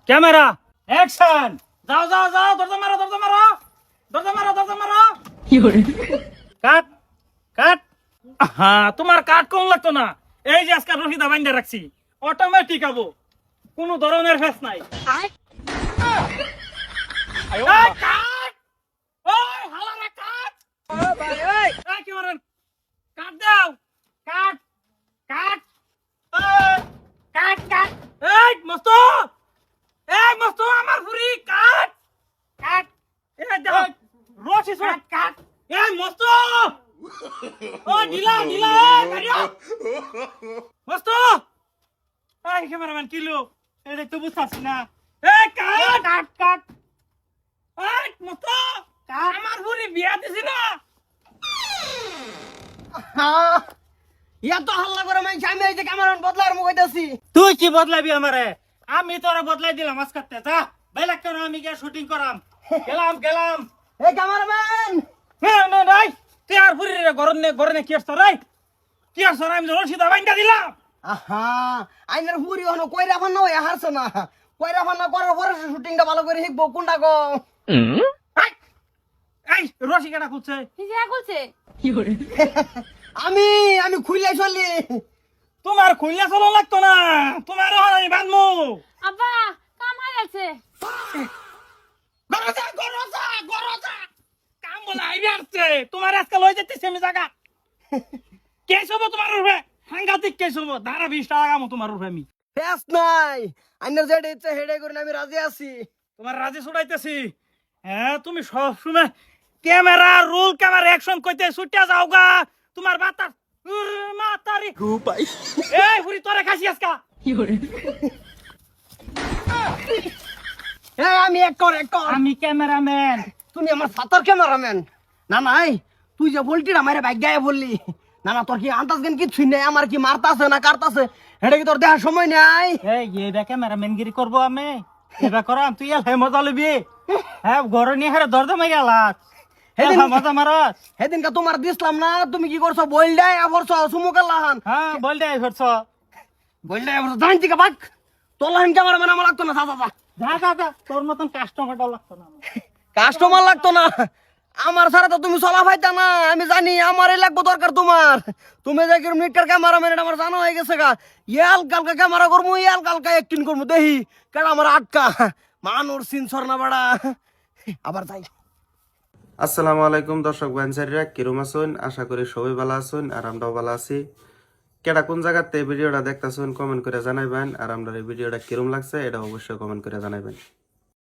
Camera action. যাও যাও যাও, দরজা মারো দরজা মারো দরজা মারো দরজা মারো। কাট কাট। হ্যাঁ, তোমার কাট কম লাগতো না। এই যে আজকে রশিদা বাইন্ধে রাখছি, অটোমেটিক আবো, কোনো ধরনের ফেস নাই। এই, কাট! ওই, হালারা কাট! এই, কি করেন? কাট দাও, কাট কাট। এই, কাট কাট। এই মস্ত, এই মস্ত, আমার ফুরি কাট কাট। এই দাও, রশি কাট কাট। এই মস্ত, ও ঢিলা ঢিলা, গাড়িও মস্ত। এই ক্যামেরাম্যান কিলো, এটা তো বুঝতাছি না। এই কাট কাট কাট। এই মস্ত, আমার ফুরি বিয়া দিছি না। এত হাল্লা করে মাইছি আমি এই যে ক্যামেরাম্যান বদলার মুখ হইতাছি। তুই কি বদলাবি আমারে? আমি তোরা বদলাই দিলাম আজকাতে। যা বাইলা কেন, আমি গিয়ে শুটিং করাম। গেলাম গেলাম। এই ক্যামেরাম্যান, না নাই, তুই আর ফুরি রে গরনে গরনে কি আসছ রে? কি আসছ রে? আমি রশিদা বাইন্দা দিলাম। আহা আইনের পুরি হনো কইরা ফান্না হইয়া হারছ না। কইরা ফান্না করার পরে শুটিংটা ভালো করে শিখবো কোনটা গো। এই, এই রশি কেটা খুলছে? খুলছে। আমি আমি খুইলাই চলি। তোমার খুললে চলো লাগতো না, তোমার আমি বাঁধমু। আব্বা কাম হয়ে গেছে। গরজা গরজা গরজা, কাম বলা আইবে আসছে। তোমার আজকাল হয়ে যেতেছে আমি জায়গা। কেস হবো তোমার উপরে, সাংঘাতিক কেস হবো। ধারা 20 টাকা কামো তোমার উপরে আমি। ফেস নাই, আইনের যেটা ইচ্ছা হেডে করে আমি রাজি আছি। তোমার রাজি ছুটাইতেছি। হ্যাঁ, তুমি সব সময় ক্যামেরা রোল ক্যামেরা অ্যাকশন কইতে ছুটিয়া যাওগা। তোমার বাতার মাতারি রূপাই। এই পুরি তোরে খাসি আজকা। এই আমি এক কর। আমি ক্যামেরাম্যান। তুমি আমার সাতার ক্যামেরাম্যান। না নাই, তুই যে বলটিরা মাইরে বাইক গায়ে বললি। না না, তোর কি আন্দাজ জ্ঞান কিছুই নেই। আমার কি মারতাছে না কাটতাছে এটা কি তোর দেখার সময় নাই? এই এটা ক্যামেরাম্যানগিরি করবো আমি? এটা করাম তুই এল মজা লবি। হ্যাঁ, ঘরে নিয়ে হারে দরজা মাই গেলাস। মজা মারস। সেদিনকে তোমার দিছিলাম না, তুমি কি করছো? বইল দেয় আবরছ সুমুকের লাহান। হ্যাঁ, বল দে ফেরছ। বইল দেয় আবরছ জানছি কা বাক। তোর লাহান ক্যামেরাম্যান আমার লাগতো না। যা যা যা, তোর মতন কাস্টমারটাও লাগতো না আমার। কাস্টমার লাগতো না আমার ছাড়া তো তুমি চলা পাইতা না। আমি জানি আমারই লাগবো দরকার তোমার। তুমি যে কিরম নিটকার ক্যামেরাম্যান এটা আমার জানা হয়ে গেছে গা। ইয়াল কালকা ক্যামেরা করবো, ইয়াল কালকা অ্যাক্টিং করবো, দেখি কেন আমার আটকা মানুষ সিনসর না বাড়া। আবার যাই। আসসালামু আলাইকুম দর্শক বাঞ্চারীরা, কিরম আছেন? আশা করি সবাই ভালো আছেন আর আমরাও ভালো আছি। কেডা কোন জায়গাতে ভিডিওটা দেখতেছেন কমেন্ট করে জানাইবেন, আর আমরা এই ভিডিওটা কিরম লাগছে এটা অবশ্যই কমেন্ট করে জানাইবেন।